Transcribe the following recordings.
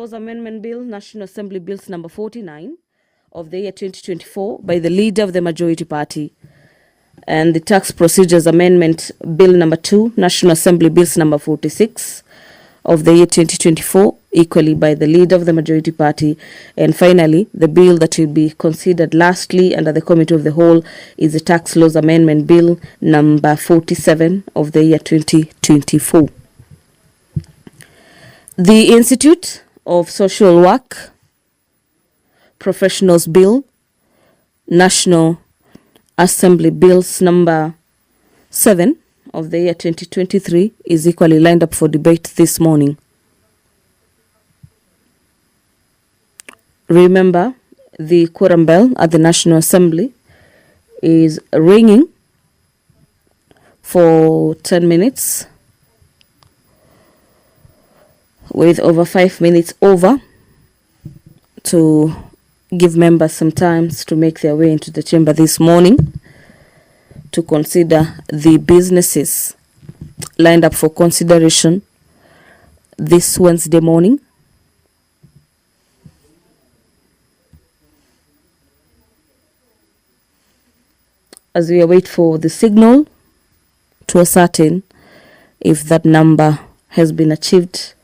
Laws Amendment Bill, National Assembly Bills number 49 of the year 2024 by the Leader of the Majority Party, and the Tax Procedures Amendment Bill number 2, National Assembly Bills number 46 of the year 2024, equally by the Leader of the Majority Party. And finally, the bill that will be considered lastly under the Committee of the Whole is the Tax Laws Amendment Bill number 47 of the year 2024. The Institute of Social Work Professionals Bill, National Assembly Bills number 7 of the year 2023 is equally lined up for debate this morning. Remember, the quorum bell at the National Assembly is ringing for 10 minutes with over 5 minutes over to give members some time to make their way into the chamber this morning to consider the businesses lined up for consideration this Wednesday morning. As we await for the signal to ascertain if that number has been achieved,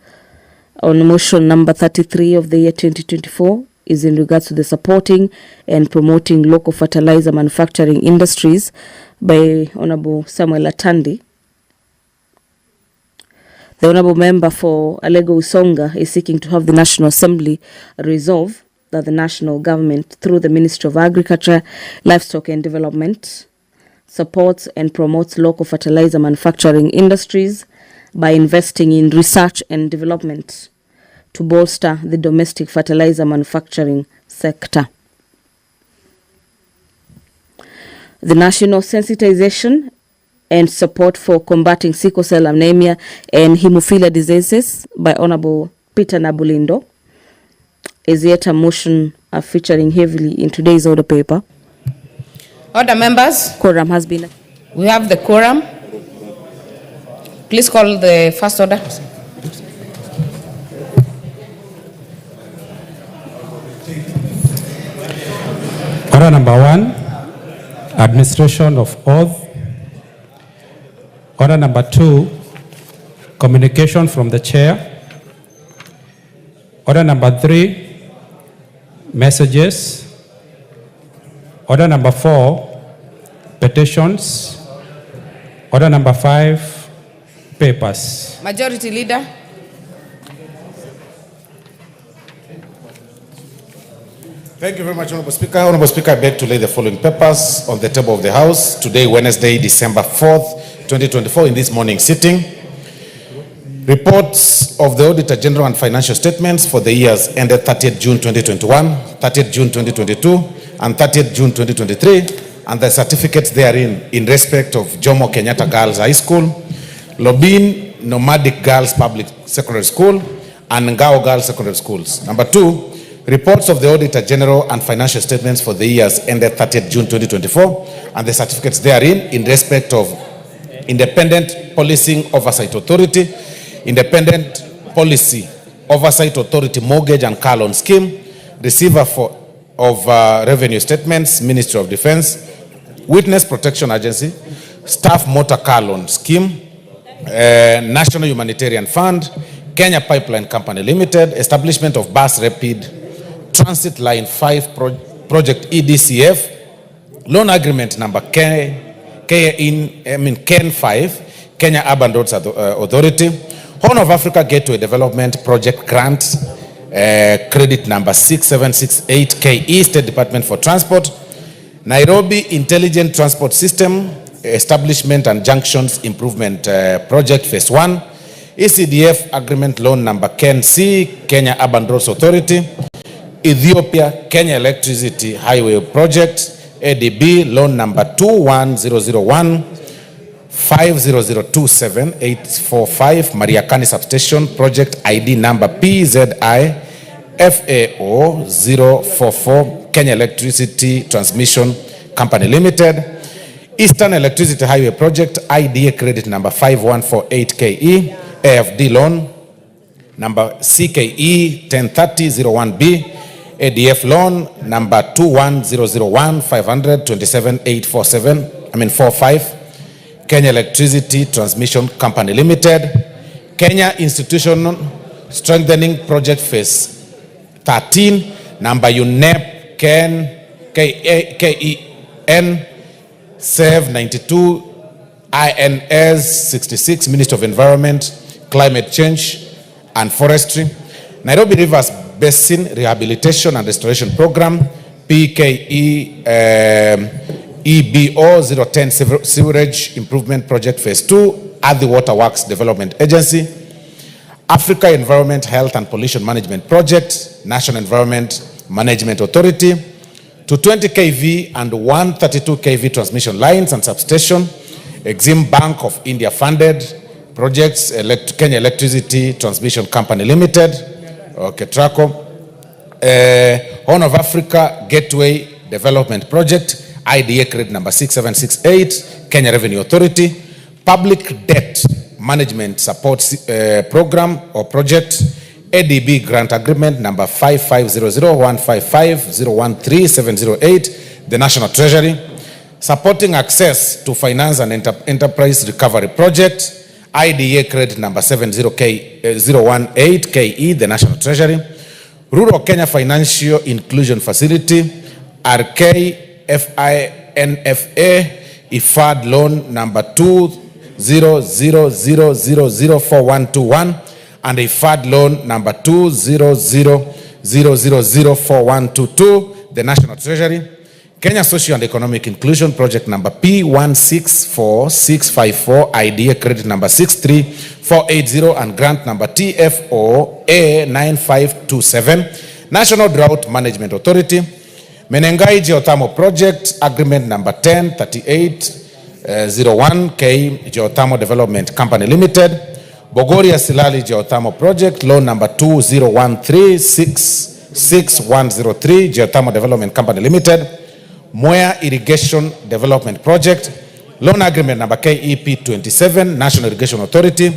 on motion number 33 of the year 2024 is in regards to the supporting and promoting local fertilizer manufacturing industries by Honorable Samuel Atandi. The Honorable Member for Alego Usonga is seeking to have the National Assembly resolve that the national government, through the Ministry of Agriculture, Livestock and Development, supports and promotes local fertilizer manufacturing industries by investing in research and development to bolster the domestic fertilizer manufacturing sector. The national sensitization and support for combating sickle cell anemia and hemophilia diseases by Honorable Peter Nabulindo is yet a motion featuring heavily in today's order paper. Order members. Quorum has been. We have the quorum. Please call the first order. Order number 1, administration of oath. Order number 2, communication from the chair. Order number 3, messages. Order number 4, petitions. Order number 5, papers. Majority Leader. Thank you very much, Honorable Speaker. Honorable Speaker, I beg to lay the following papers on the table of the House today, Wednesday, December 4th, 2024, in this morning sitting. Reports of the Auditor General and financial statements for the years ended 30th June 2021, 30th June 2022, and 30th June 2023, and the certificates therein in respect of Jomo Kenyatta Girls High School, Lobin Nomadic Girls Public Secondary School, and Ngao Girls Secondary Schools. Number 2, reports of the Auditor General and financial statements for the years ended 30th June 2024, and the certificates therein in respect of Independent Policing Oversight Authority, Independent Policy Oversight Authority Mortgage and Car Loan Scheme, Receiver of Revenue Statements, Ministry of Defense, Witness Protection Agency, Staff Motor Car Loan Scheme, National Humanitarian Fund, Kenya Pipeline Company Limited, Establishment of Bus Rapid Transit Line 5 Project EDCF, Loan Agreement number KEN 5, Kenya Urban Roads Authority, Horn of Africa Gateway Development Project Grant, credit number 6768 KE, State Department for Transport, Nairobi Intelligent Transport System, Establishment and Junctions Improvement Project Phase 1, ECDF Agreement Loan number KEN C, Kenya Urban Roads Authority, Ethiopia Kenya Electricity Highway Project, ADB Loan number 21001 50027 Mariakani Substation Project ID number PZI FAO 044 Kenya Electricity Transmission Company Limited, Eastern Electricity Highway Project IDA credit number 5148 KE, AFD loan number CKE 103001B, ADF loan number 21001 527 Kenya Electricity Transmission Company Limited, Kenya Institutional Strengthening Project Phase 13, number UNEP KEN 92 INS 66, Ministry of Environment, Climate Change and Forestry, Nairobi Rivers Basin Rehabilitation and Restoration Program, PKE EBO 010 Sewerage Improvement Project Phase 2, Adi Water Works Development Agency, Africa Environment Health and Pollution Management Project, National Environment Management Authority, to 20 kV and 132 kV transmission lines and substation, Exim Bank of India funded projects, Kenya Electricity Transmission Company Limited, Traco, Horn of Africa Gateway Development Project, IDA credit number 6768, Kenya Revenue Authority, Public Debt Management Support Program or Project, ADB Grant Agreement number 5500155013 the National Treasury, Supporting Access to Finance and Enterprise Recovery Project, IDA credit number 70018 KE, the National Treasury, Rural Kenya Financial Inclusion Facility, RKFINFA, IFAD loan number 200000421 and IFAD loan number 200004122, the National Treasury, Kenya Social and Economic Inclusion Project number P164654, IDA credit number 63480 and grant number TFO A9527, National Drought Management Authority, Menengai Geothermal Project Agreement number 103801 K Geothermal Development Company Limited, Bogoria Silali Geothermal Project loan number 201366103 Geothermal Development Company Limited, Mwea Irrigation Development Project, loan agreement number KEP 27, National Irrigation Authority,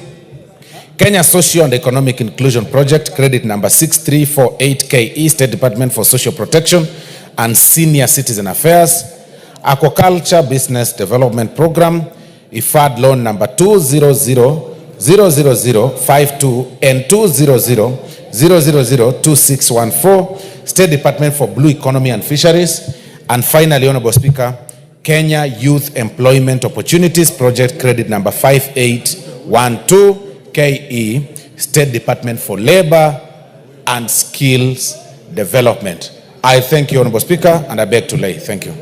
Kenya Social and Economic Inclusion Project, credit number 6348 KE, State Department for Social Protection and Senior Citizen Affairs, Aquaculture Business Development Program, IFAD loan number 2000052 and 200002614, State Department for Blue Economy and Fisheries, and finally, Honorable Speaker, Kenya Youth Employment Opportunities Project, credit number 5812 KE, State Department for Labor and Skills Development. I thank you, Honorable Speaker, and I beg to lay. Thank you.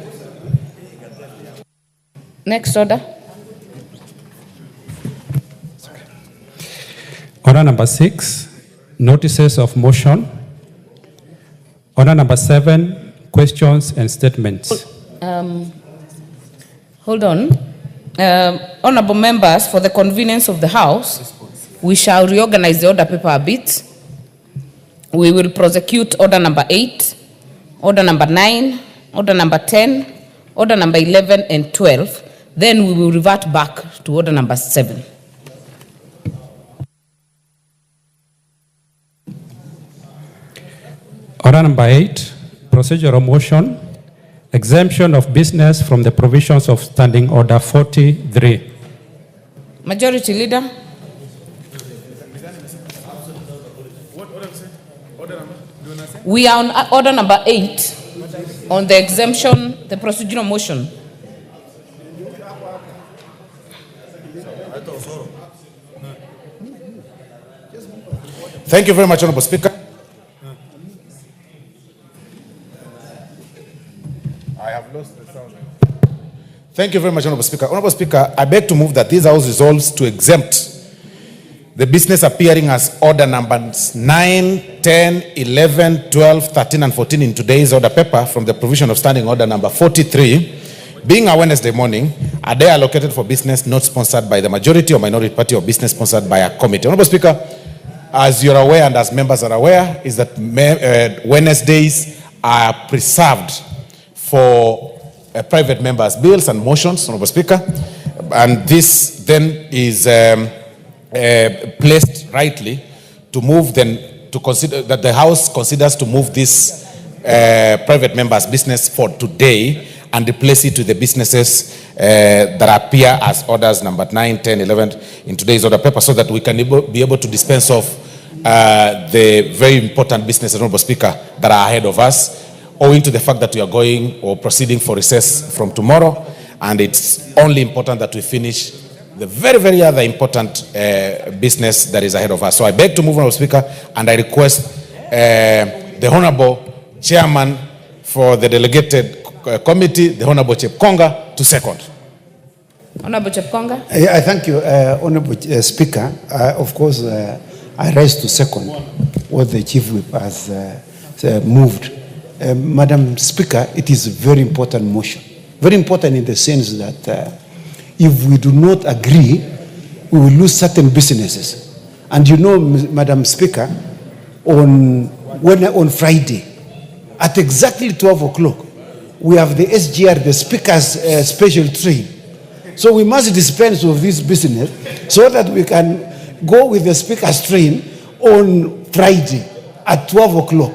Next order. Order number 6, notices of motion. Order number 7, questions and statements. Hold on. Honorable members, for the convenience of the House, we shall reorganize the order paper a bit. We will prosecute order number 8, order number 9, order number 10, order number 11 and 12. Then we will revert back to order number 7. Order number 8, procedural motion, exemption of business from the provisions of Standing Order 43. Majority Leader. We are on order number 8 on the exemption, the procedural motion. Thank you very much, Honorable Speaker. I have lost the sound. Thank you very much, Honorable Speaker. Honorable Speaker, I beg to move that this House resolves to exempt the business appearing as order numbers 9, 10, 11, 12, 13, and 14 in today's order paper from the provision of Standing Order number 43, being a Wednesday morning, a day allocated for business not sponsored by the majority or minority party or business sponsored by a committee. Honorable Speaker, as you're aware and as members are aware, is that Wednesdays are preserved for private members' bills and motions, Honorable Speaker, and this then is placed rightly to move to consider that the House considers to move this private member's business for today and replace it with the businesses that appear as orders number 9, 10, 11 in today's order paper, so that we can be able to dispense of the very important businesses, Honorable Speaker, that are ahead of us, owing to the fact that we are going or proceeding for recess from tomorrow, and it's only important that we finish the very, very other important business that is ahead of us. So I beg to move, Honorable Speaker, and I request the Honorable Chairman for the delegated committee, the Honorable Chepkonga, to second. Honorable Chepkonga. I thank you, Honorable Speaker. Of course, I rise to second what the Chief Whip has moved. Madam Speaker, it is a very important motion. Very important in the sense that if we do not agree, we will lose certain businesses. And you know, Madam Speaker, on Friday, at exactly 12 o'clock, we have the SGR, the Speaker's special train. So we must dispense of this business so that we can go with the Speaker's train on Friday at 12 o'clock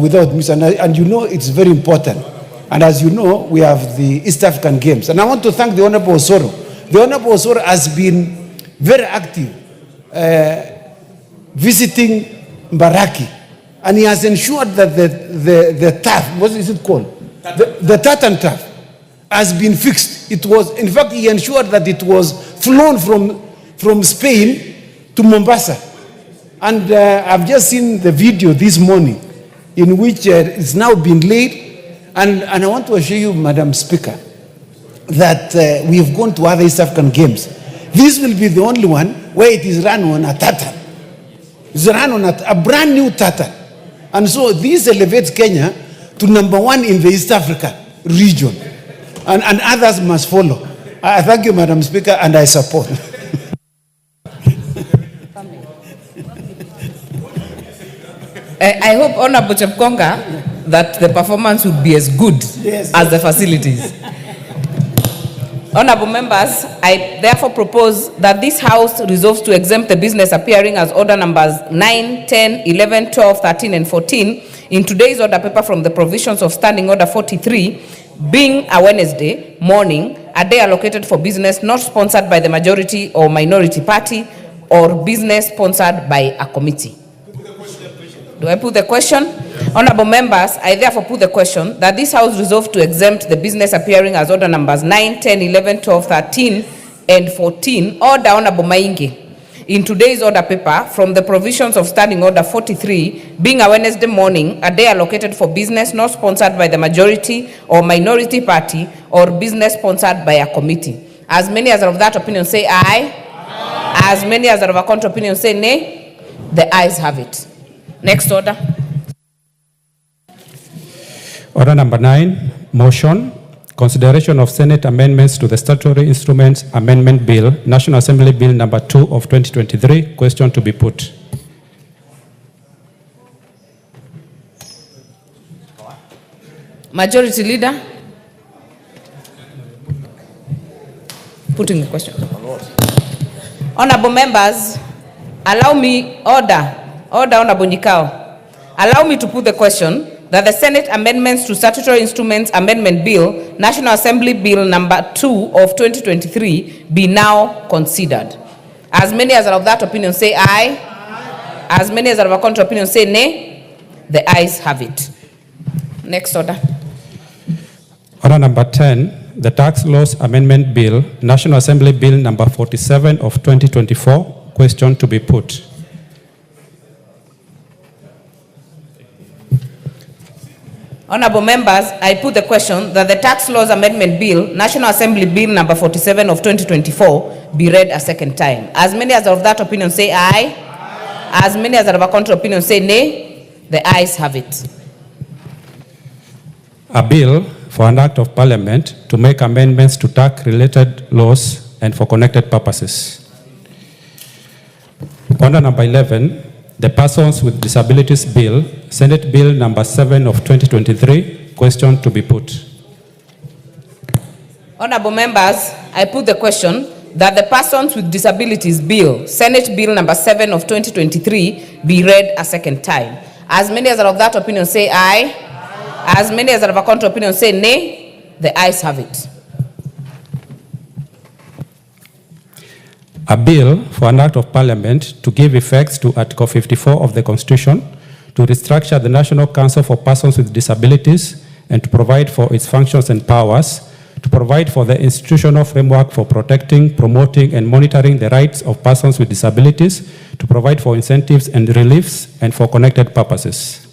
without miss. And you know it's very important. And as you know, we have the East African Games. And I want to thank the Honorable Osoro. The Honorable Osoro has been very active visiting Mbaraki. And he has ensured that the turf, what is it called? The tartan turf has been fixed. It was, in fact, he ensured that it was flown from Spain to Mombasa. And I've just seen the video this morning in which it's now been laid. And I want to assure you, Madam Speaker, that we have gone to other East African Games. This will be the only one where it is run on a tartan. It's run on a brand new tartan. And so this elevates Kenya to #1 in the East Africa region. And others must follow. I thank you, Madam Speaker, and I support. I hope, Honorable Chepkonga, that the performance would be as good as the facilities. Honorable members, I therefore propose that this House resolves to exempt the business appearing as order numbers 9, 10, 11, 12, 13, and 14 in today's order paper from the provisions of Standing Order 43, being a Wednesday morning, a day allocated for business not sponsored by the majority or minority party, or business sponsored by a committee. Do I put the question? Honorable members, I therefore put the question that this House resolve to exempt the business appearing as order numbers 9, 10, 11, 12, 13, and 14, order Honorable Maingi, in today's order paper from the provisions of Standing Order 43, being a Wednesday morning, a day allocated for business not sponsored by the majority or minority party, or business sponsored by a committee. As many as are of that opinion say aye. Aye. As many as are of a contrary opinion say nay. The ayes have it. Next order. Order number 9, motion, consideration of Senate amendments to the Statutory Instruments Amendment Bill, National Assembly Bill number 2 of 2023. Question to be put. Majority Leader. Putting the question. Honorable members, allow me, order, Honorable Nyikao. Allow me to put the question that the Senate amendments to Statutory Instruments Amendment Bill, National Assembly Bill number 2 of 2023 be now considered. As many as are of that opinion say aye. Aye. As many as are of a contrary opinion say nay. The ayes have it. Next order. Order number 10, the Tax Laws Amendment Bill, National Assembly Bill number 47 of 2024. Question to be put. Honorable members, I put the question that the Tax Laws Amendment Bill, National Assembly Bill number 47 of 2024, be read a second time. As many as are of that opinion say aye. Aye. As many as are of a contrary opinion say nay. The ayes have it. A bill for an act of Parliament to make amendments to tax-related laws and for connected purposes. Order number 11, the Persons with Disabilities Bill, Senate Bill number 7 of 2023. Question to be put. Honorable members, I put the question that the Persons with Disabilities Bill, Senate Bill number 7 of 2023, be read a second time. As many as are of that opinion say aye. As many as are of a contrary opinion say nay. The ayes have it. A bill for an act of parliament to give effect to Article 54 of the Constitution, to restructure the National Council for Persons with Disabilities and to provide for its functions and powers, to provide for the institutional framework for protecting, promoting, and monitoring the rights of persons with disabilities, to provide for incentives and reliefs, and for connected purposes.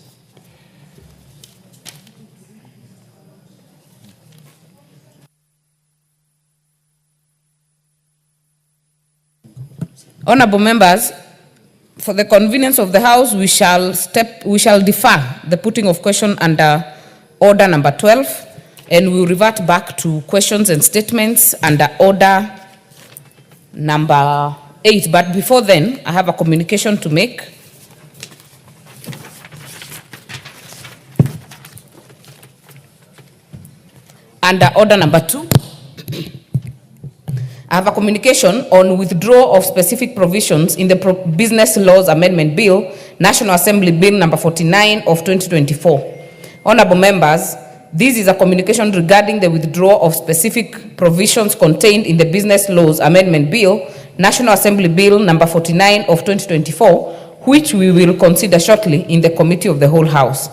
Honorable members, for the convenience of the House, we shall defer the putting of question under order number 12, and we will revert back to questions and statements under order number 8. But before then, I have a communication to make. Under order number 2, I have a communication on withdrawal of specific provisions in the Business Laws Amendment Bill, National Assembly Bill number 49 of 2024. Honorable members, this is a communication regarding the withdrawal of specific provisions contained in the Business Laws Amendment Bill, National Assembly Bill number 49 of 2024, which we will consider shortly in the Committee of the Whole House.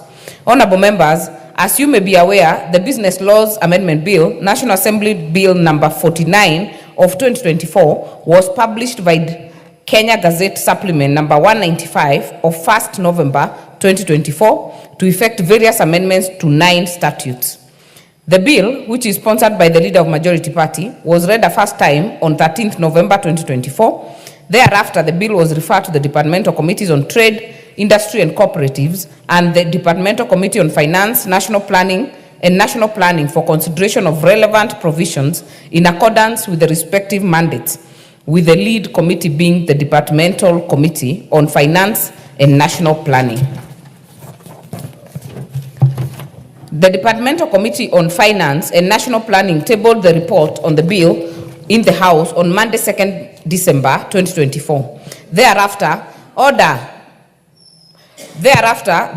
Honorable members, as you may be aware, the Business Laws Amendment Bill, National Assembly Bill number 49 of 2024 was published by Kenya Gazette Supplement number 195 of 1st November 2024 to effect various amendments to 9 statutes. The bill, which is sponsored by the Leader of Majority Party, was read a first time on 13th November 2024. Thereafter, the bill was referred to the Departmental Committees on Trade, Industry and Cooperatives and the Departmental Committee on Finance, National Planning for consideration of relevant provisions in accordance with the respective mandates, with the lead committee being the Departmental Committee on Finance and National Planning. The Departmental Committee on Finance and National Planning tabled the report on the bill in the House on Monday, 2nd December 2024. Thereafter,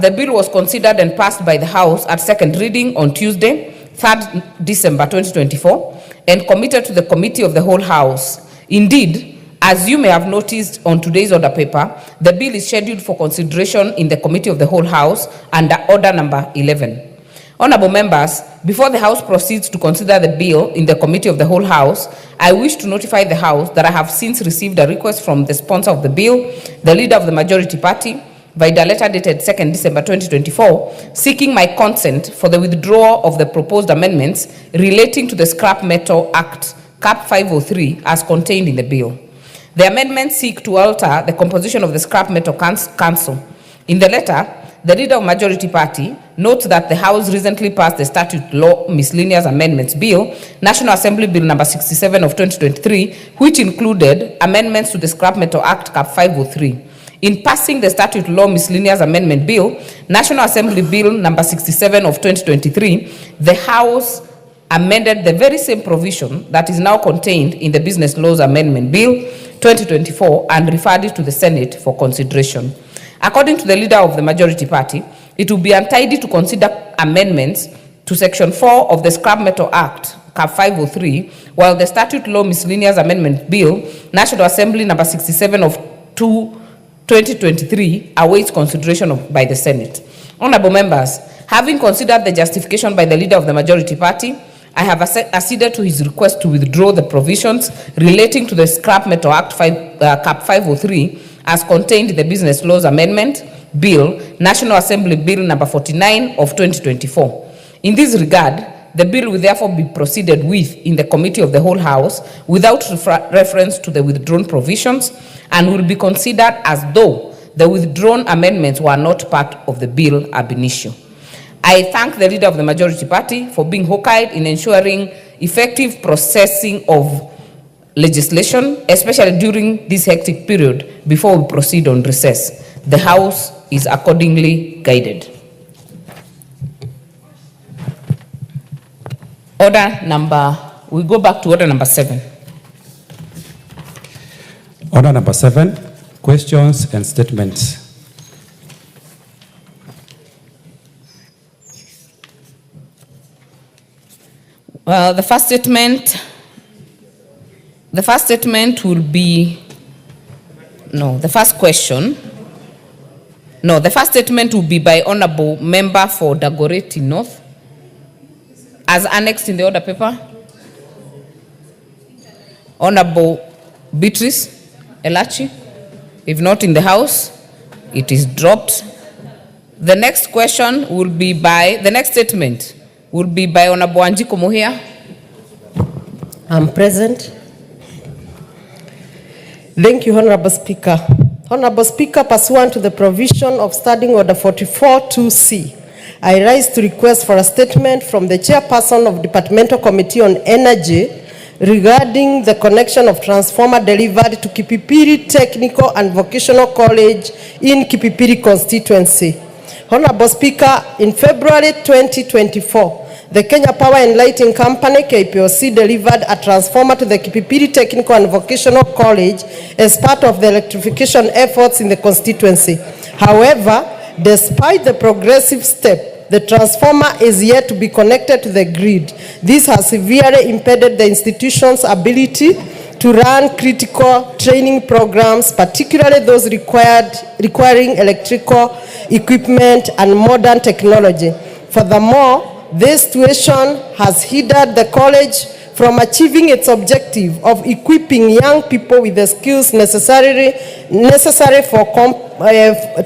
the bill was considered and passed by the House at second reading on Tuesday, 3rd December 2024, and committed to the Committee of the Whole House. Indeed, as you may have noticed on today's order paper, the bill is scheduled for consideration in the Committee of the Whole House under order number 11. Honorable members, before the House proceeds to consider the bill in the Committee of the Whole House, I wish to notify the House that I have since received a request from the sponsor of the bill, the Leader of the Majority Party, by the letter dated 2nd December 2024, seeking my consent for the withdrawal of the proposed amendments relating to the Scrap Metal Act, Cap 503, as contained in the bill. The amendments seek to alter the composition of the Scrap Metal Council. In the letter, the Leader of Majority Party notes that the House recently passed the Statute Law Miscellaneous Amendments Bill, National Assembly Bill number 67 of 2023, which included amendments to the Scrap Metal Act, Cap 503. In passing the Statute Law Miscellaneous Amendment Bill, National Assembly Bill number 67 of 2023, the House amended the very same provision that is now contained in the Business Laws Amendment Bill 2024 and referred it to the Senate for consideration. According to the Leader of the Majority Party, it will be untidy to consider amendments to Section 4 of the Scrap Metal Act, Cap 503, while the Statute Law Miscellaneous Amendment Bill, National Assembly number 67 of 2023, awaits consideration by the Senate. Honorable members, having considered the justification by the Leader of the Majority Party, I have acceded to his request to withdraw the provisions relating to the Scrap Metal Act Cap 503 as contained in the Business Laws Amendment Bill, National Assembly Bill number 49 of 2024. In this regard, the bill will therefore be proceeded with in the Committee of the Whole House without reference to the withdrawn provisions and will be considered as though the withdrawn amendments were not part of the bill ab initio. I thank the Leader of the Majority Party for being hawk-eyed in ensuring effective processing of legislation, especially during this hectic period before we proceed on recess. The House is accordingly guided. We go back to order number 7. Order number 7, questions and statements. The first statement will be, the first statement will be by Honorable Member for Dagoretti North, as annexed in the order paper. Honorable Beatrice Elachi, if not in the House, it is dropped. The next statement will be by Honorable Wanjiku Muhia. I'm present. Thank you, Honorable Speaker. Honorable Speaker, pursuant to the provision of Standing Order 44-2C, I rise to request for a statement from the Chairperson of Departmental Committee on Energy regarding the connection of transformer delivered to Kipipiri Technical and Vocational College in Kipipiri constituency. Honorable Speaker, in February 2024, the Kenya Power and Lighting Company, KPOC, delivered a transformer to the Kipipiri Technical and Vocational College as part of the electrification efforts in the constituency. However, despite the progressive step, the transformer is yet to be connected to the grid. This has severely impeded the institution's ability to run critical training programs, particularly those requiring electrical equipment and modern technology. Furthermore, this situation has hindered the college from achieving its objective of equipping young people with the skills necessary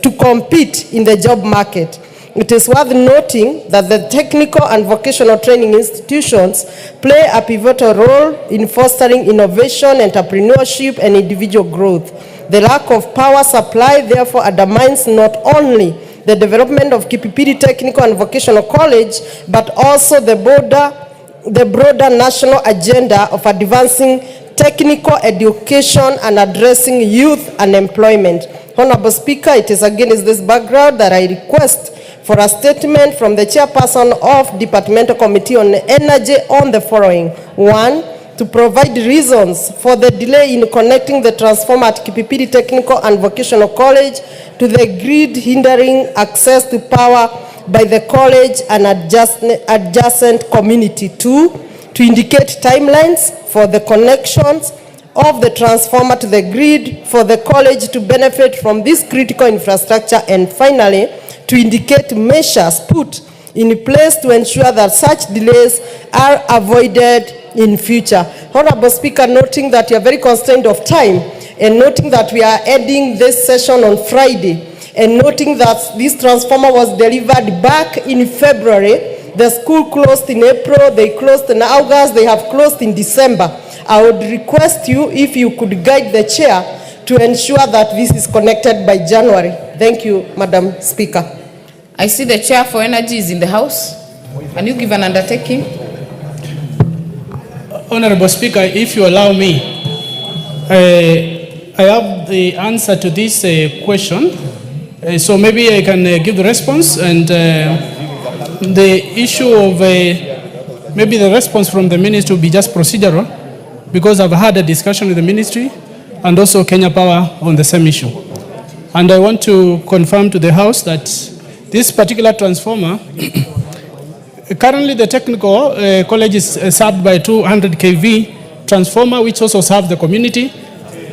to compete in the job market. It is worth noting that the technical and vocational training institutions play a pivotal role in fostering innovation, entrepreneurship, and individual growth. The lack of power supply therefore undermines not only the development of Kipipiri Technical and Vocational College, but also the broader national agenda of advancing technical education and addressing youth unemployment. Honorable Speaker, it is against this background that I request for a statement from the Chairperson of Departmental Committee on Energy on the following. 1, to provide reasons for the delay in connecting the transformer at Kipipiri Technical and Vocational College to the grid, hindering access to power by the college and adjacent community. 2, to indicate timelines for the connections of the transformer to the grid for the college to benefit from this critical infrastructure. And finally, to indicate measures put in place to ensure that such delays are avoided in future. Honorable Speaker, noting that you are very constrained of time, and noting that we are ending this session on Friday, and noting that this transformer was delivered back in February, the school closed in April, they closed in August, they have closed in December. I would request you if you could guide the chair to ensure that this is connected by January. Thank you, Madam Speaker. I see the Chair for Energy is in the House. Can you give an undertaking? Honorable Speaker, if you allow me, I have the answer to this question. So maybe I can give the response, and the issue of maybe the response from the ministry will be just procedural, because I've had a discussion with the ministry and also Kenya Power on the same issue. And I want to confirm to the House that this particular transformer, currently the technical college is served by 200 kV transformer, which also serves the community.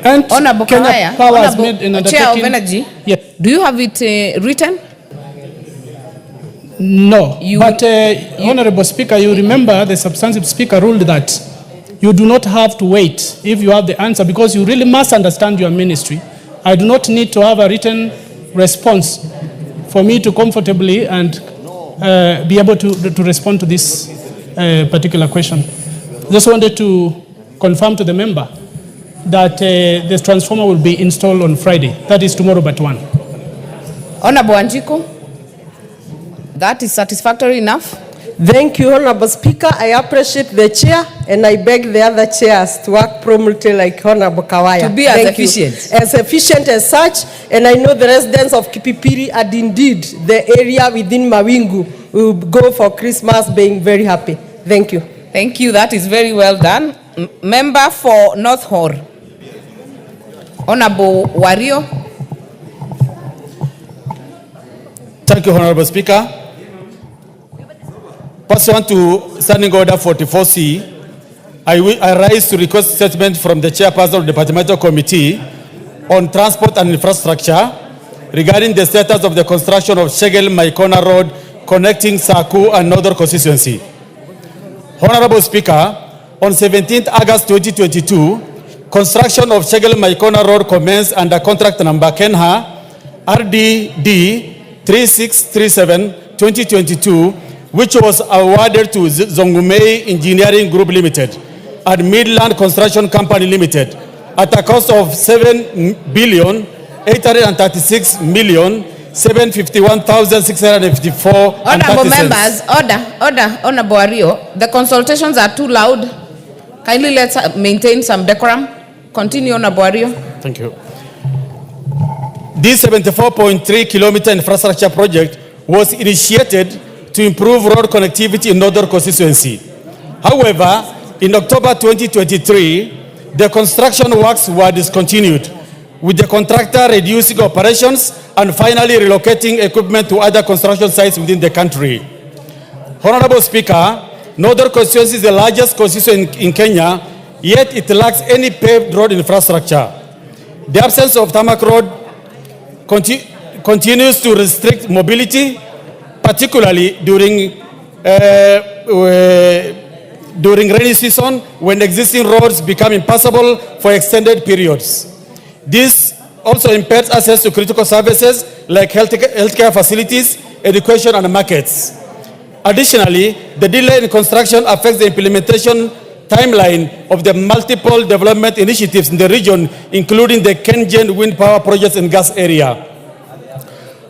And Honorable Kenya Power has made an Chair of undertaking. Energy, Yes. do you have it written? No, but Honorable Speaker, you remember the substantive speaker ruled that you do not have to wait if you have the answer, because you really must understand your ministry. I do not need to have a written response for me to comfortably and be able to respond to this particular question. Just wanted to confirm to the member that the transformer will be installed on Friday. That is tomorrow but 1. Honorable Wanjiku, that is satisfactory enough? Thank you, Honorable Speaker. I appreciate the chair, and I beg the other chairs to work promptly like Honorable Kawaya. To be as efficient. As efficient as such, and I know the residents of Kipipiri and indeed the area within Mawingu will go for Christmas being very happy. Thank you. Thank you. That is very well done. Member for North Hor. Honorable Wario. Thank you, Honorable Speaker. Pursuant to Standing Order 44C, I rise to request statement from the chairperson of the Departmental Committee on Transport and Infrastructure regarding the status of the construction of Shegel Maikona Road connecting Saku and Northern constituency. Honorable Speaker, on 17th August 2022, construction of Shegel Maikona Road commenced under contract number Kenha RDD 3637-2022, which was awarded to Zongumei Engineering Group Limited and Midland Construction Company Limited at a cost of 7,836,751,654. Honorable members, order, Honorable Wario. The consultations are too loud. Kindly let's maintain some decorum. Continue, Honorable Wario. Thank you. This 74.3 kilometer infrastructure project was initiated to improve road connectivity in Northern constituency. However, in October 2023, the construction works were discontinued, with the contractor reducing operations and finally relocating equipment to other construction sites within the country. Honorable Speaker, Northern constituency is the largest constituency in Kenya, yet it lacks any paved road infrastructure. The absence of tarmac road continues to restrict mobility, particularly during rainy season when existing roads become impassable for extended periods. This also impairs access to critical services like healthcare facilities, education, and markets. Additionally, the delay in construction affects the implementation timeline of the multiple development initiatives in the region, including the Kengen wind power projects in gas area.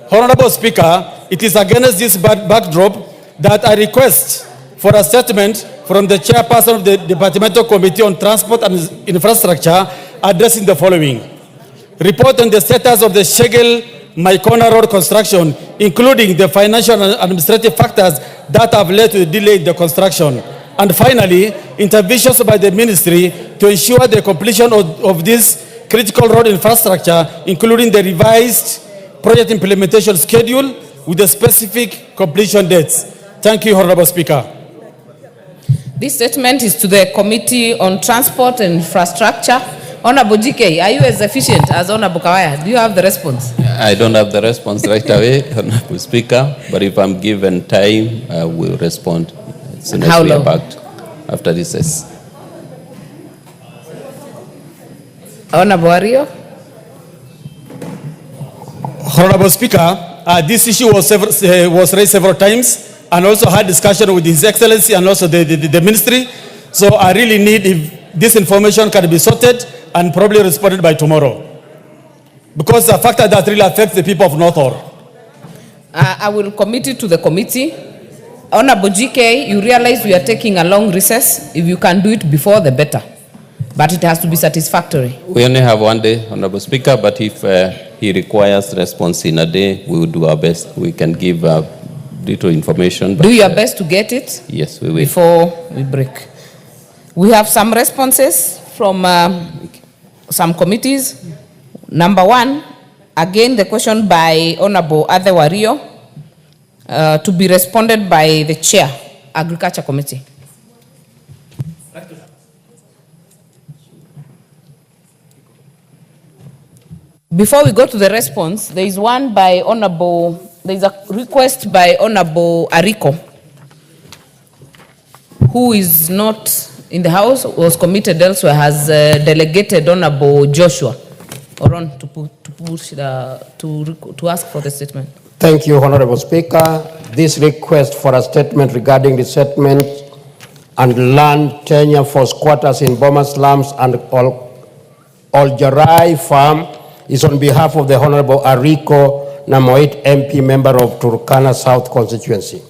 Honorable Speaker, it is against this backdrop that I request for a statement from the chairperson of the Departmental Committee on Transport and Infrastructure addressing the following. Report on the status of the Shegel Maikona Road construction, including the financial and administrative factors that have led to the delay in the construction. And finally, interventions by the ministry to ensure the completion of this critical road infrastructure, including the revised project implementation schedule with the specific completion dates. Thank you, Honorable Speaker. This statement is to the Committee on Transport and Infrastructure. Honorable GK, are you as efficient as Honorable Kawaya? Do you have the response? I don't have the response right away, Honorable Speaker, but if I'm given time, I will respond as soon as we are back after recess. Honorable Wario. Honorable Speaker, this issue was raised several times and also had discussion with His Excellency and also the ministry. So I really need if this information can be sorted and probably responded by tomorrow. Because the factor that really affects the people of North Horr. I will commit it to the committee. Honorable GK, you realize we are taking a long recess. If you can do it before, the better. But it has to be satisfactory. We only have one day, Honorable Speaker, but if he requires response in a day, we will do our best. We can give little information. Do your best to get it? Yes, we will. Before we break. We have some responses from some committees. Number one, again, the question by Honorable Ade Wario to be responded by the Chair, Agriculture Committee. Before we go to the response, there is one by Honorable, there is a request by Honorable Ariko, who is not in the House, was committed elsewhere, has delegated Honorable Joshua Oron to ask for the statement. Thank you, Honorable Speaker. This request for a statement regarding the settlement and land tenure for squatters in Boma slums and Oljarai farm is on behalf of the Honorable Ariko Namoit MP, member of Turkana South constituency.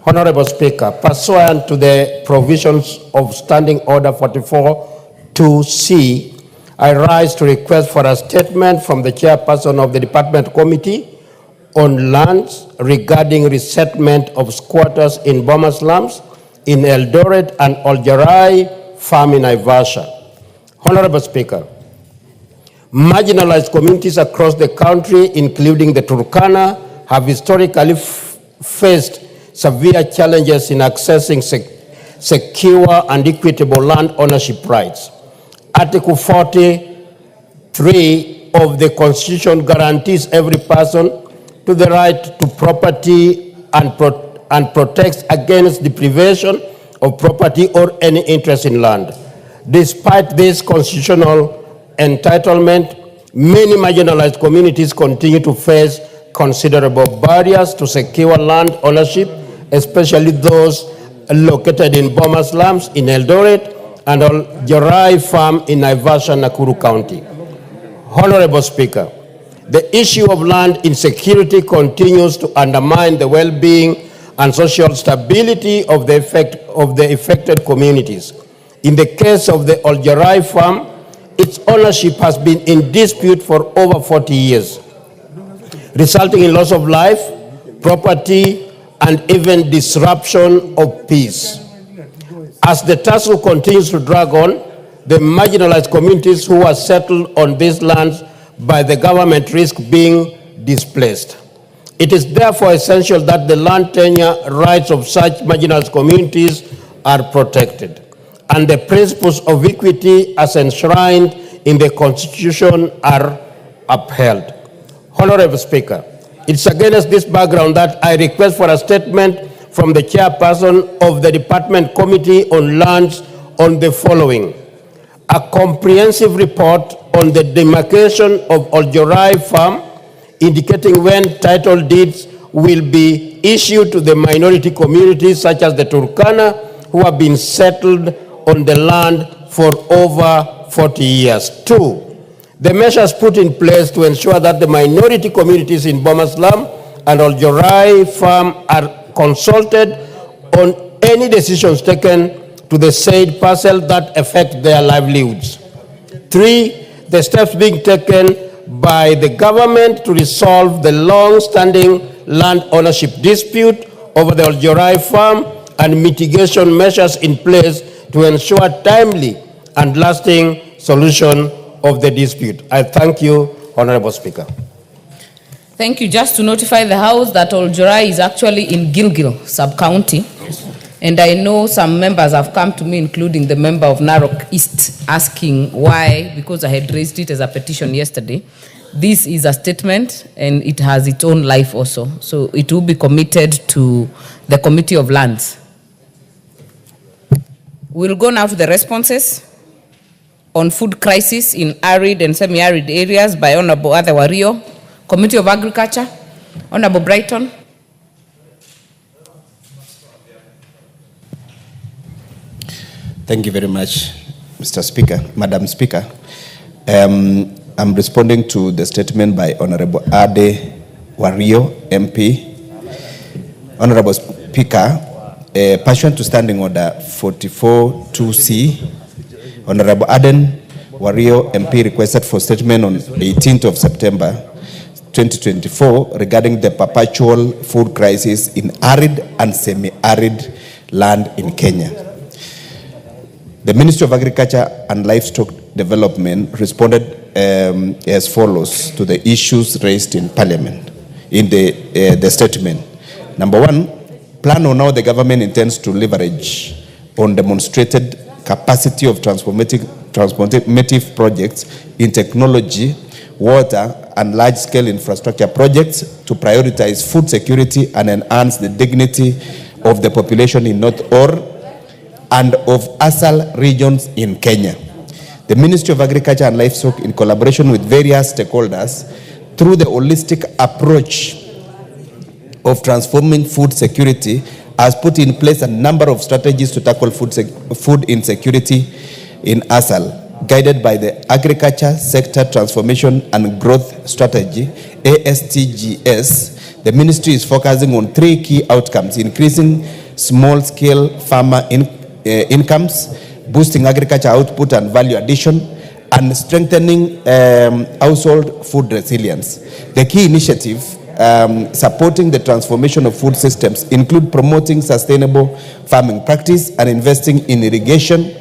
Honorable Speaker, pursuant to the provisions of Standing Order 44-2C, I rise to request for a statement from the chairperson of the Department Committee on lands regarding resettlement of squatters in Boma slums in Eldoret and Oljarai farm in Naivasha. Honorable Speaker, Marginalized communities across the country, including the Turkana, have historically faced severe challenges in accessing secure and equitable land ownership rights. Article 43 of the Constitution guarantees every person to the right to property and protects against deprivation of property or any interest in land. Despite this constitutional entitlement, many marginalized communities continue to face considerable barriers to secure land ownership, especially those located in Boma slums in Eldoret and Jorai Farm in Naivasha, Nakuru County. Honorable Speaker, the issue of land insecurity continues to undermine the well-being and social stability of the affected communities. In the case of the Oljerai Farm, its ownership has been in dispute for over 40 years, resulting in loss of life, property, and even disruption of peace. As the tussle continues to drag on, the marginalized communities who are settled on these lands by the government risk being displaced. It is therefore essential that the land tenure rights of such marginalized communities are protected, and the principles of equity as enshrined in the Constitution are upheld. Honorable Speaker, it's against this background that I request for a statement from the chairperson of the Department Committee on Lands on the following: a comprehensive report on the demarcation of Oljerai Farm, indicating when title deeds will be issued to the minority communities such as the Turkana, who have been settled on the land for over 40 years. 2, the measures put in place to ensure that the minority communities in Boma Slum and Oljerai Farm are consulted on any decisions taken to the said parcel that affect their livelihoods. 3, the steps being taken by the government to resolve the long-standing land ownership dispute over the Oljerai Farm and mitigation measures in place to ensure timely and lasting solution of the dispute. I thank you, Honorable Speaker. Thank you. Just to notify the House that Oljerai is actually in Gilgil sub-county. And I know some members have come to me, including the member of Narok East, asking why, because I had raised it as a petition yesterday. This is a statement and it has its own life also. So it will be committed to the Committee of Lands. We'll go now to the responses on food crisis in arid and semi-arid areas by Honorable Ade Wario. Committee of Agriculture, Honorable Brighton. Thank you very much, Mr. Speaker, Madam Speaker. I'm responding to the statement by Honorable Ade Wario, MP. Honorable Speaker, pursuant to Standing Order 44-2C, Honorable Aden Wario, MP, requested for statement on 18th of September 2024 regarding the perpetual food crisis in arid and semi-arid land in Kenya. The Ministry of Agriculture and Livestock Development responded as follows to the issues raised in Parliament in the statement. Number 1, plan on how the government intends to leverage on demonstrated capacity of transformative projects in technology, water, and large-scale infrastructure projects to prioritize food security and enhance the dignity of the population in North Orr and of ASAL regions in Kenya. The Ministry of Agriculture and Livestock, in collaboration with various stakeholders, through the holistic approach of transforming food security, has put in place a number of strategies to tackle food insecurity in ASAL, guided by the Agriculture Sector Transformation and Growth Strategy, ASTGS. The ministry is focusing on 3 key outcomes: increasing small-scale farmer incomes, boosting agriculture output and value addition, and strengthening household food resilience. The key initiative supporting the transformation of food systems include promoting sustainable farming practice and investing in irrigation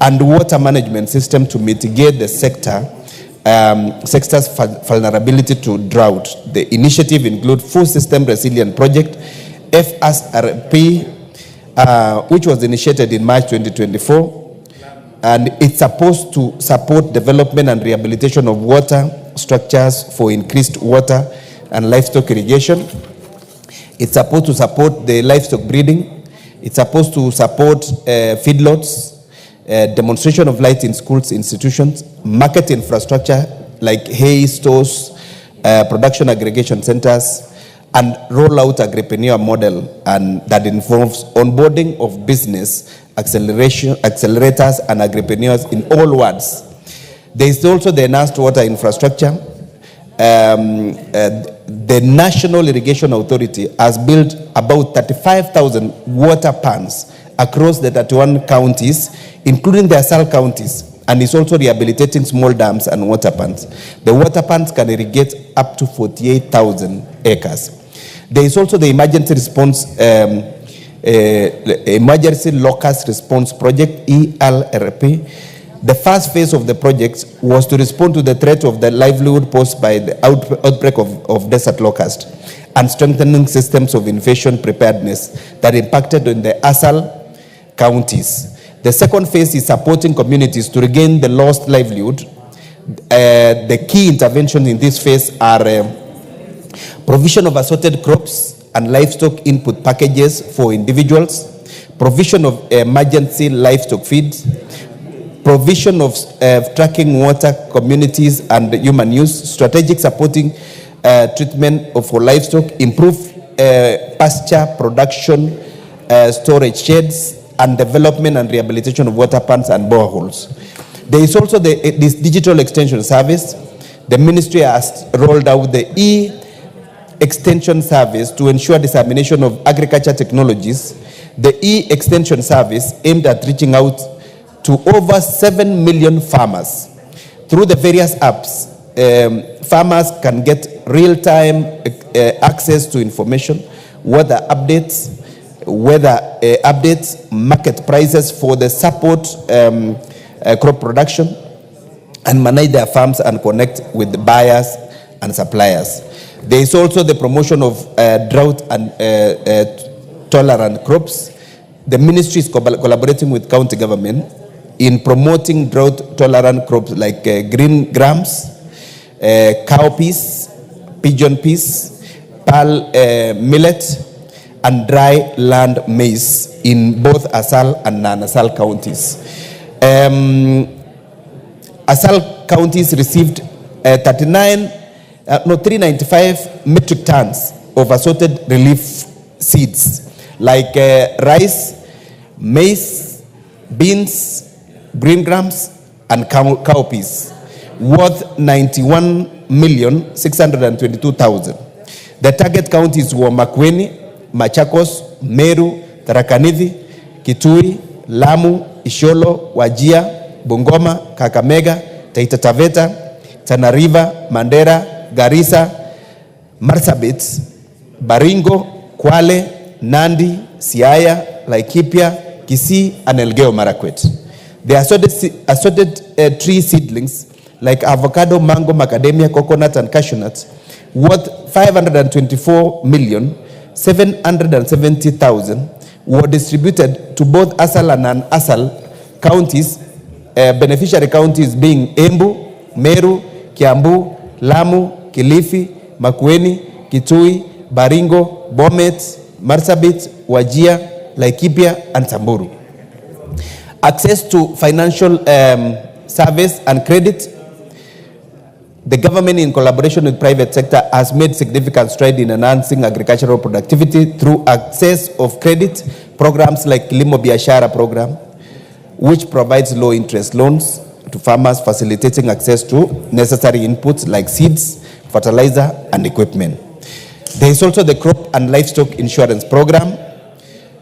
and water management system to mitigate the sector sectors' vulnerability to drought. The initiative includes Food System Resilient Project, FSRP, which was initiated in March 2024, and it's supposed to support development and rehabilitation of water structures for increased water and livestock irrigation. It's supposed to support the livestock breeding. It's supposed to support feedlots, demonstration of light in schools, institutions, market infrastructure like hay stores, production aggregation centers, and roll out agripreneur model, and that involves onboarding of business accelerators and agripreneurs in all wards. There is also the enhanced water infrastructure. The National Irrigation Authority has built about 35,000 water pans across the 31 counties, including the ASAL counties, and is also rehabilitating small dams and water pans. The water pans can irrigate up to 48,000 acres. There is also the emergency response, emergency locust response project, ELRP. The first phase of the project was to respond to the threat of the livelihood posed by the outbreak of desert locust and strengthening systems of invasion preparedness that impacted on the ASAL counties. The second phase is supporting communities to regain the lost livelihood. The key interventions in this phase are provision of assorted crops and livestock input packages for individuals, provision of emergency livestock feeds, provision of tracking water, communities, and human use, strategic supporting treatment for livestock, improve pasture production, storage sheds, and development and rehabilitation of water pans and boreholes. There is also this digital extension service. The ministry has rolled out the e-extension service to ensure dissemination of agriculture technologies. The e-extension service aimed at reaching out to over 7 million farmers. Through the various apps, farmers can get real-time access to information, weather updates, market prices for the support crop production, and manage their farms and connect with the buyers and suppliers. There is also the promotion of drought and tolerant crops. The ministry is collaborating with county government in promoting drought-tolerant crops like green grams, cowpeas, pigeon peas, pearl millet, and dry land maize in both ASAL and non-ASAL counties. ASAL counties received 395 metric tons of assorted relief seeds like rice, maize, beans, green grams, and cowpeas, worth 91,622,000. The target counties were Makueni, Machakos, Meru, Tharaka Nithi, Kitui, Lamu, Isiolo, Wajir, Bungoma, Kakamega, Taita Taveta, Tana River, Mandera, Garissa, Marsabit, Baringo, Kwale, Nandi, Siaya, Laikipia, Kisii, and Elgeyo Marakwet. The assorted tree seedlings like avocado, mango, macadamia, coconut, and cashew nuts, worth 524,770,000, were distributed to both ASAL and non-ASAL counties, beneficiary counties being Embu, Meru, Kiambu, Lamu, Kilifi, Makueni, Kitui, Baringo, Bomet, Marsabit, Wajir, Laikipia, and Samburu. Access to financial service and credit. The government, in collaboration with private sector, has made significant strides in enhancing agricultural productivity through access of credit programs like Kilimo Biashara program, which provides low-interest loans to farmers, facilitating access to necessary inputs like seeds, fertilizer, and equipment. There is also the crop and livestock insurance program.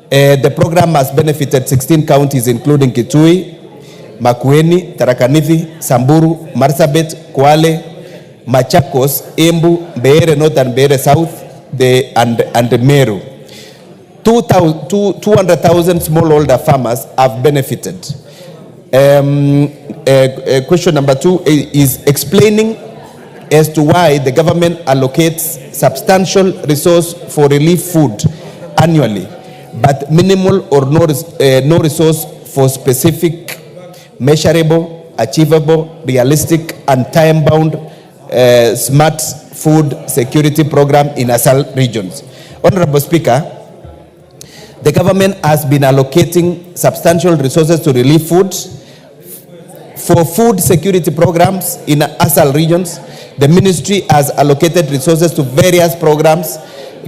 The program has benefited 16 counties, including Kitui, Makueni, Tharaka Nithi, Samburu, Marsabit, Kwale, Machakos, Embu, Mbeere North and Mbeere South, and Meru. 200,000 smallholder farmers have benefited. Question number 2 is explaining as to why the government allocates substantial resource for relief food annually, but minimal or no resource for specific, measurable, achievable, realistic, and time-bound smart food security program in ASAL regions. Honorable Speaker, the government has been allocating substantial resources to relief foods for food security programs in ASAL regions. The ministry has allocated resources to various programs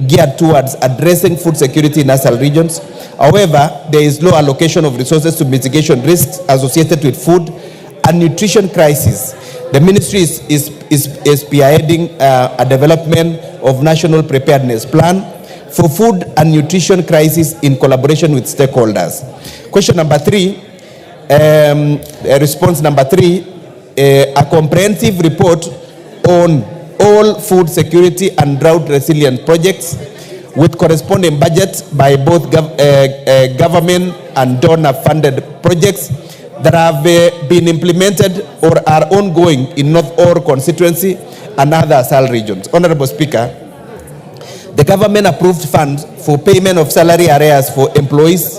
geared towards addressing food security in ASAL regions. However, there is low allocation of resources to mitigation risks associated with food and nutrition crisis. The ministry is spearheading a development of national preparedness plan for food and nutrition crisis in collaboration with stakeholders. Question number 3, response number 3, a comprehensive report on all food security and drought resilient projects with corresponding budgets by both government and donor funded projects that have been implemented or are ongoing in North Ore constituency and other ASAL regions. Honorable Speaker, the government approved funds for payment of salary arrears for employees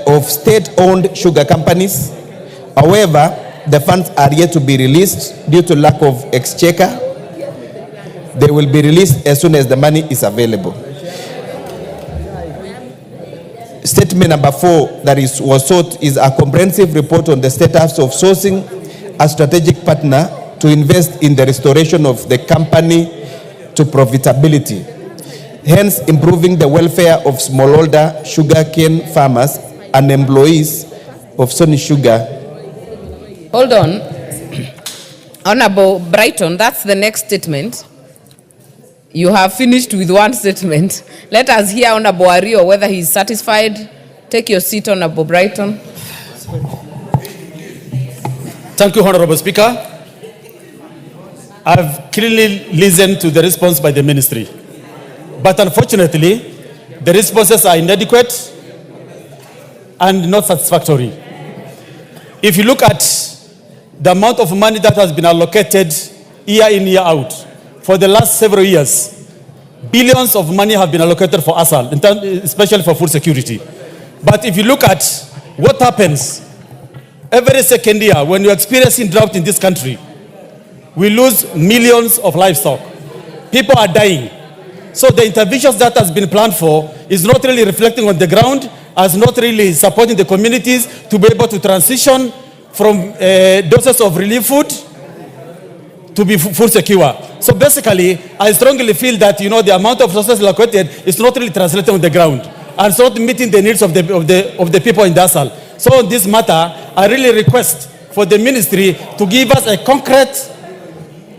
of state-owned sugar companies. However, the funds are yet to be released due to lack of exchequer. They will be released as soon as the money is available. Statement number 4 that was sought is a comprehensive report on the status of sourcing a strategic partner to invest in the restoration of the company to profitability, hence improving the welfare of smallholder sugarcane farmers and employees of Sony Sugar. Hold on. Honorable Brighton, that's the next statement. You have finished with one statement. Let us hear Honorable Ario whether he is satisfied. Take your seat, Honorable Brighton. Thank you, Honorable Speaker. I've clearly listened to the response by the ministry. But unfortunately, the responses are inadequate and not satisfactory. If you look at the amount of money that has been allocated year in, year out, for the last several years, billions of money have been allocated for ASAL, especially for food security. But if you look at what happens every second year when you're experiencing drought in this country, we lose millions of livestock. People are dying. So the interventions that has been planned for is not really reflecting on the ground, as not really supporting the communities to be able to transition from doses of relief food to be food secure. So basically, I strongly feel that the amount of resources allocated is not really translating on the ground, and it's not meeting the needs of the people in ASAL. So on this matter, I really request for the ministry to give us a concrete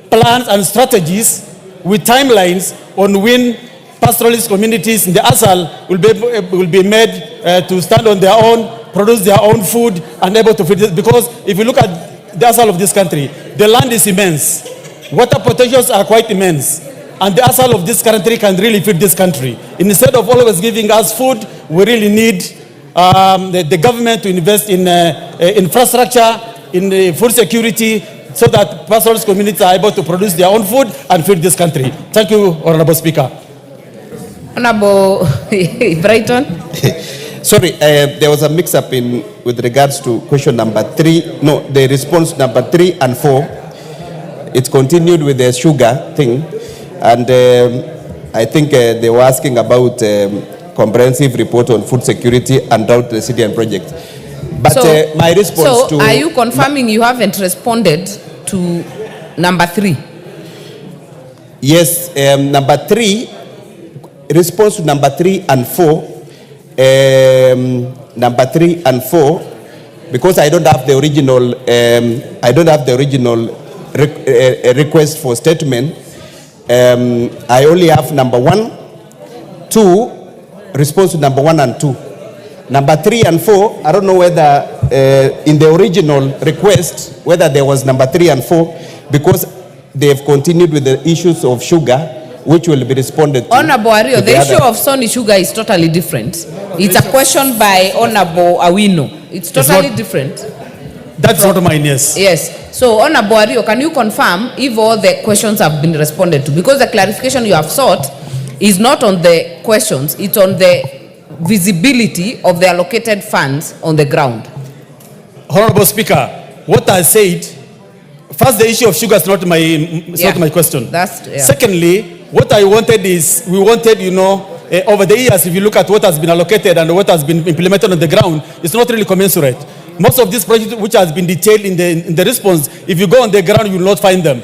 plans and strategies with timelines on when pastoralist communities in the ASAL will be made to stand on their own, produce their own food, and able to feed this. Because if you look at the ASAL of this country, the land is immense. Water potentials are quite immense. And the ASAL of this country can really feed this country. Instead of always giving us food, we really need the government to invest in infrastructure, in food security, so that pastoralist communities are able to produce their own food and feed this country. Thank you, Honorable Speaker. Honorable Brighton. Sorry, there was a mix-up with regards to question number 3. No, the response number 3 and 4. It continued with the sugar thing, and I think they were asking about comprehensive report on food security and drought resilient project. But my response to... So, are you confirming you haven't responded to number 3? Yes, number 3, response to number 3 and 4. Number 3 and 4, because I don't have the original request for statement. I only have number 1, 2, response to number 1 and 2. Number 3 and 4, I don't know whether in the original request, whether there was number 3 and 4, because they have continued with the issues of sugar, which will be responded to. Honorable Ario, the issue of Sony Sugar is totally different. It's a question by Honorable Awino. It's totally different. That's not mine, yes. Yes. So, Honorable Ario, can you confirm if all the questions have been responded to? Because the clarification you have sought is not on the questions, it's on the visibility of the allocated funds on the ground. Honorable Speaker, what I said, first, the issue of sugar is not my question. Secondly, what I wanted is, we wanted, over the years, if you look at what has been allocated and what has been implemented on the ground, it's not really commensurate. Most of these projects which has been detailed in the response, if you go on the ground, you will not find them.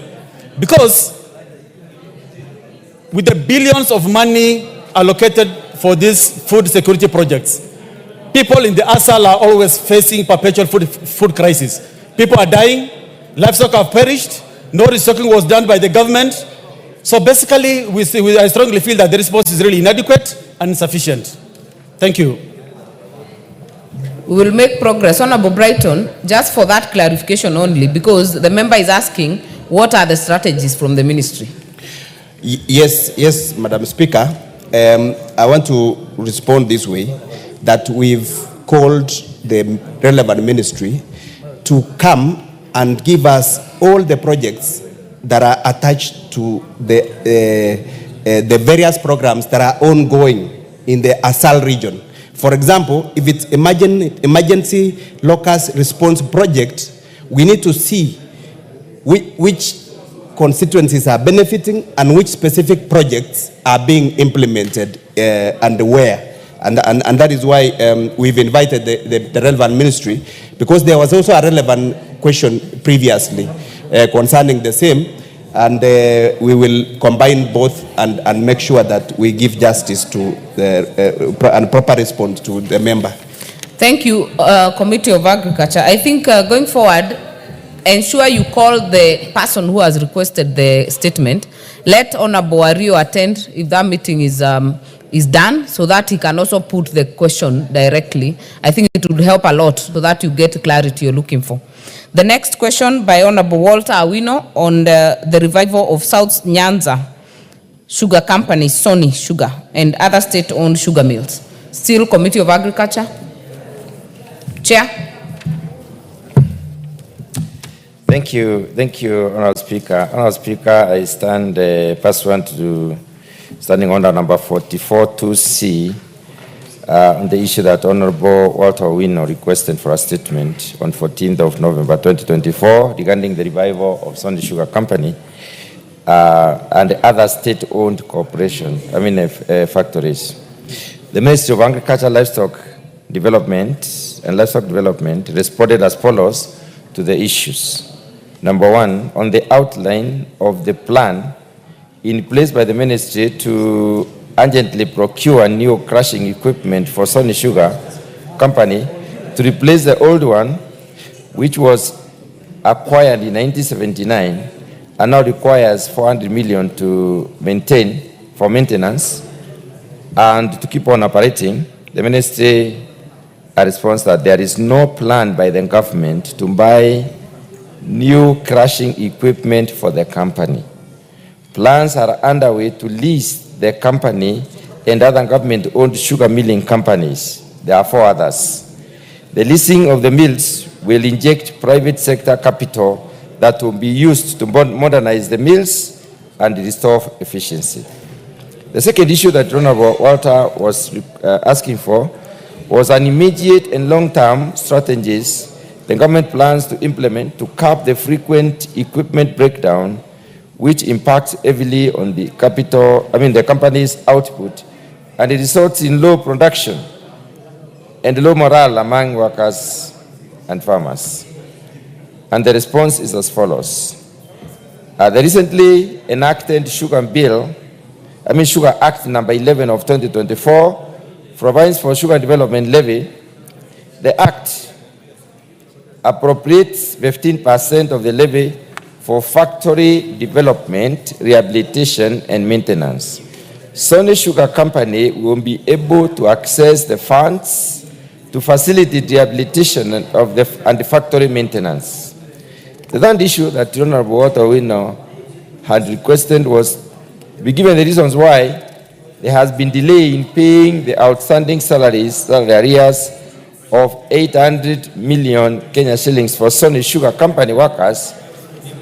Because with the billions of money allocated for these food security projects, people in the ASAL are always facing perpetual food crisis. People are dying, livestock have perished, no restocking was done by the government. So basically, I strongly feel that the response is really inadequate and insufficient. Thank you. We will make progress. Honorable Brighton, just for that clarification only, because the member is asking, what are the strategies from the ministry? Yes, Madam Speaker. I want to respond this way, that we've called the relevant ministry to come and give us all the projects that are attached to the various programs that are ongoing in the ASAL region. For example, if it's emergency locust response project, we need to see which constituencies are benefiting and which specific projects are being implemented and where. And that is why we've invited the relevant ministry, because there was also a relevant question previously concerning the same. And we will combine both and make sure that we give justice to and proper response to the member. Thank you, Committee of Agriculture. I think going forward, ensure you call the person who has requested the statement. Let Honorable Ario attend if that meeting is done, so that he can also put the question directly. I think it would help a lot so that you get clarity you're looking for. The next question by Honorable Walter Awino on the revival of South Nyanza Sugar Company, Sony Sugar, and other state-owned sugar mills. Still Committee of Agriculture. Chair. Thank you, Honourable Speaker. Honourable Speaker, I stand pursuant to standing under number 44(2)C on the issue that Honourable Walter Awino requested for a statement on 14th of November 2024 regarding the revival of Sony Sugar Company and other state-owned factories. The Ministry of Agriculture, Livestock Development responded as follows to the issues. Number one, on the outline of the plan in place by the ministry to urgently procure new crushing equipment for Sony Sugar Company to replace the old one, which was acquired in 1979 and now requires 400 million to maintain for maintenance and to keep on operating. The ministry responds that there is no plan by the government to buy new crushing equipment for the company. Plans are underway to lease the company and other government-owned sugar milling companies. There are 4 others. The leasing of the mills will inject private sector capital that will be used to modernize the mills and restore efficiency. The second issue that Honorable Walter was asking for was an immediate and long-term strategies the government plans to implement to curb the frequent equipment breakdown, which impacts heavily on the company's output, and it results in low production and low morale among workers and farmers. And the response is as follows. The recently enacted Sugar Act number 11 of 2024 provides for sugar development levy. The Act appropriates 15% of the levy for factory development, rehabilitation, and maintenance. Sony Sugar Company will be able to access the funds to facilitate rehabilitation of the factory maintenance. The third issue that Honorable Walter Awino had requested was to be given the reasons why there has been delay in paying the outstanding salary arrears of 800 million Kenya shillings for Sony Sugar Company workers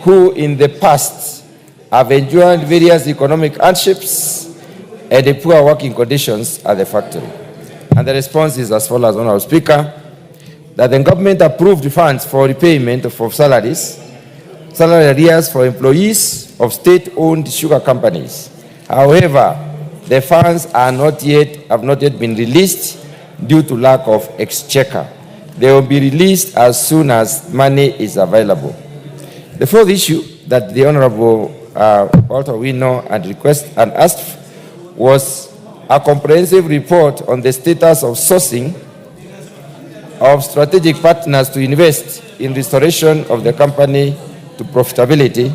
who in the past have endured various economic hardships and the poor working conditions at the factory. And the response is as follows, Honorable Speaker, that the government approved funds for repayment of salaries, salary arrears for employees of state-owned sugar companies. However, the funds have not yet been released due to lack of exchequer. They will be released as soon as money is available. The fourth issue that the Honorable Walter Wino and asked was a comprehensive report on the status of sourcing of strategic partners to invest in restoration of the company to profitability,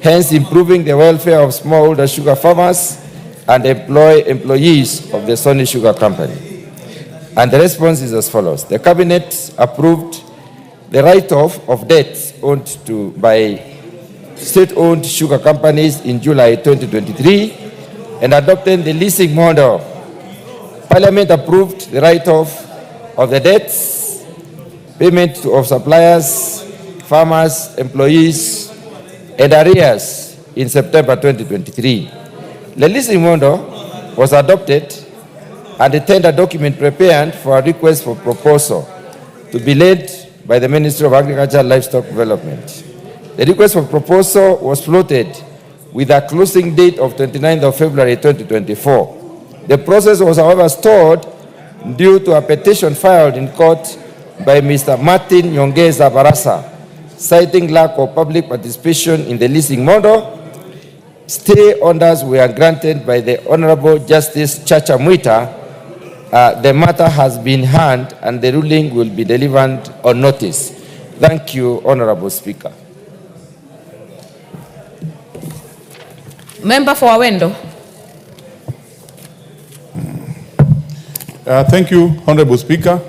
hence improving the welfare of smallholder sugar farmers and employees of the Sony Sugar Company. And the response is as follows. The Cabinet approved the write-off of debts owed by state-owned sugar companies in July 2023 and adopted the leasing model. Parliament approved the write-off of the debts, payment of suppliers, farmers, employees, and arrears in September 2023. The leasing model was adopted and a tender document prepared for a request for proposal to be led by the Ministry of Agriculture and Livestock Development. The request for proposal was floated with a closing date of 29th of February 2024. The process was, however, stalled due to a petition filed in court by Mr. Martin Nyongeza Barasa, citing lack of public participation in the leasing model. Stay orders were granted by the Honorable Justice Chacha Mwita. The matter has been heard and the ruling will be delivered on notice. Thank you, Honorable Speaker. Member for Awendo. Thank you, Honorable Speaker.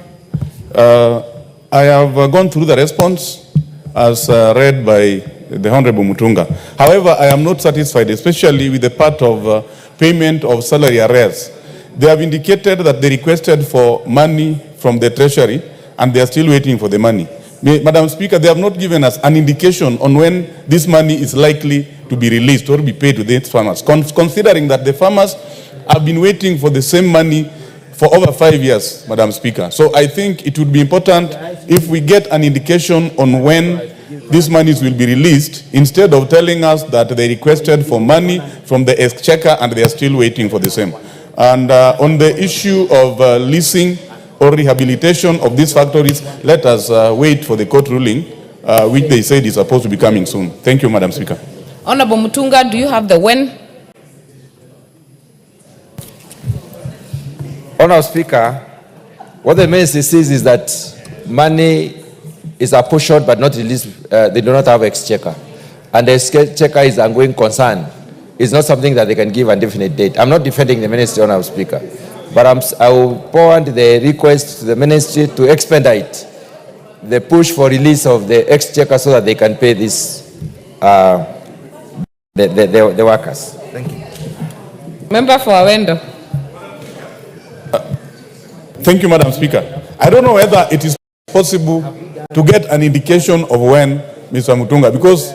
I have gone through the response as read by the Honorable Mutunga. However, I am not satisfied, especially with the part of payment of salary arrears. They have indicated that they requested for money from the Treasury and they are still waiting for the money. Madam Speaker, they have not given us an indication on when this money is likely to be released or be paid to the farmers, considering that the farmers have been waiting for the same money for over 5 years, Madam Speaker. So I think it would be important if we get an indication on when these monies will be released, instead of telling us that they requested for money from the exchequer and they are still waiting for the same. And on the issue of leasing or rehabilitation of these factories, let us wait for the court ruling, which they said is supposed to be coming soon. Thank you, Madam Speaker. Honorable Mutunga, do you have the when? Honorable Speaker, what the ministry says is that money is apportioned but not released. They do not have exchequer. And the exchequer is an ongoing concern. It's not something that they can give a definite date. I'm not defending the ministry, Honorable Speaker, but I will forward the request to the ministry to expedite the push for release of the exchequer so that they can pay this, the workers. Thank you. Member for Awendo. Thank you, Madam Speaker. I don't know whether it is possible to get an indication of when, Mr. Mutunga, because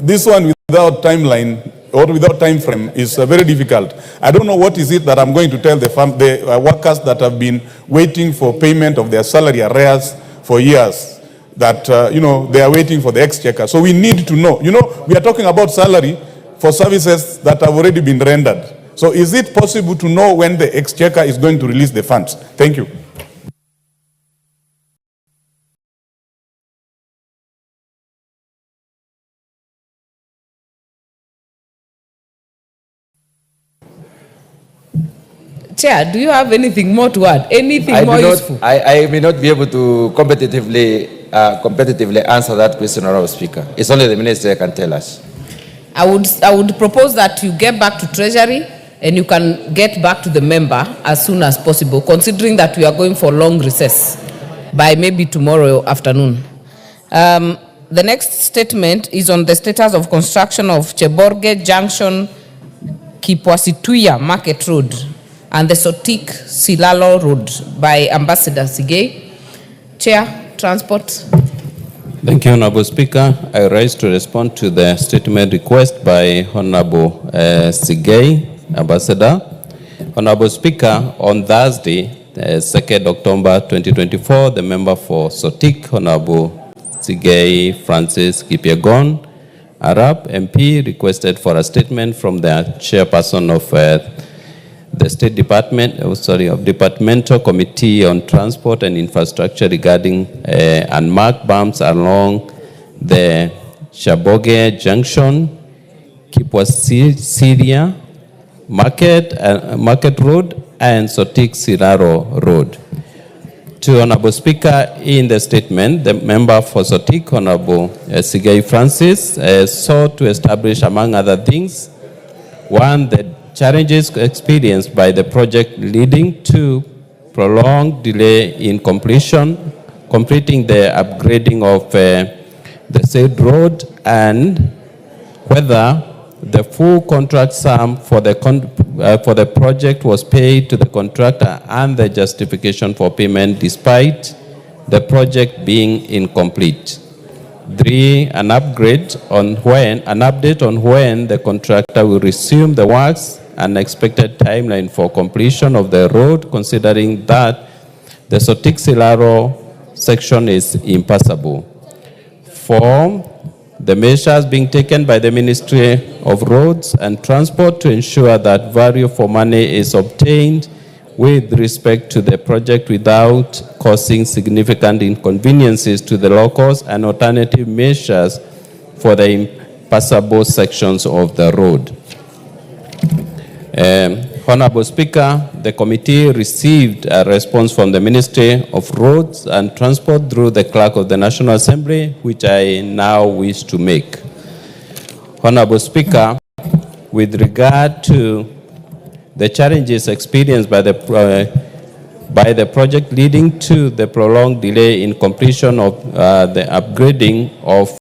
this one without timeline or without time frame is very difficult. I don't know what is it that I'm going to tell the workers that have been waiting for payment of their salary arrears for years, that, they are waiting for the exchequer. So we need to know. We are talking about salary for services that have already been rendered. So is it possible to know when the exchequer is going to release the funds? Thank you. Chair, do you have anything more to add? Anything more useful? I may not be able to competitively answer that question, Honorable Speaker. It's only the minister who can tell us. I would propose that you get back to Treasury and you can get back to the member as soon as possible, considering that we are going for long recess by maybe tomorrow afternoon. The next statement is on the status of construction of Cheborge Junction, Kipwasituya Market Road and the Sotik Silalo Road by Ambassador Sigei. Chair, Transport. Thank you, Honorable Speaker. I rise to respond to the statement request by Honorable Sigei, Ambassador. Honorable Speaker, on Thursday, 2nd October 2024, the member for Sotik, Honorable Sigei Francis Kipyegon, Arab MP, requested for a statement from the chairperson of the State Department, of Departmental Committee on Transport and Infrastructure regarding unmarked bumps along the Shaboge Junction, Kipwasiria Market Road and Sotik Siraro Road. To Honorable Speaker, in the statement, the member for Sotik, Honorable Sigei Francis, sought to establish, among other things, one, the challenges experienced by the project leading to prolonged delay in completing the upgrading of the said road, and whether the full contract sum for the project was paid to the contractor and the justification for payment despite the project being incomplete. 3, an update on when the contractor will resume the works and expected timeline for completion of the road, considering that the Sotik-Silaro section is impassable. 4, the measures being taken by the Ministry of Roads and Transport to ensure that value for money is obtained with respect to the project without causing significant inconveniences to the locals, and alternative measures for the impassable sections of the road. Honorable Speaker, the committee received a response from the Ministry of Roads and Transport through the Clerk of the National Assembly, which I now wish to make. Honorable Speaker, with regard to the challenges experienced by the project leading to the prolonged delay in completion of the upgrading of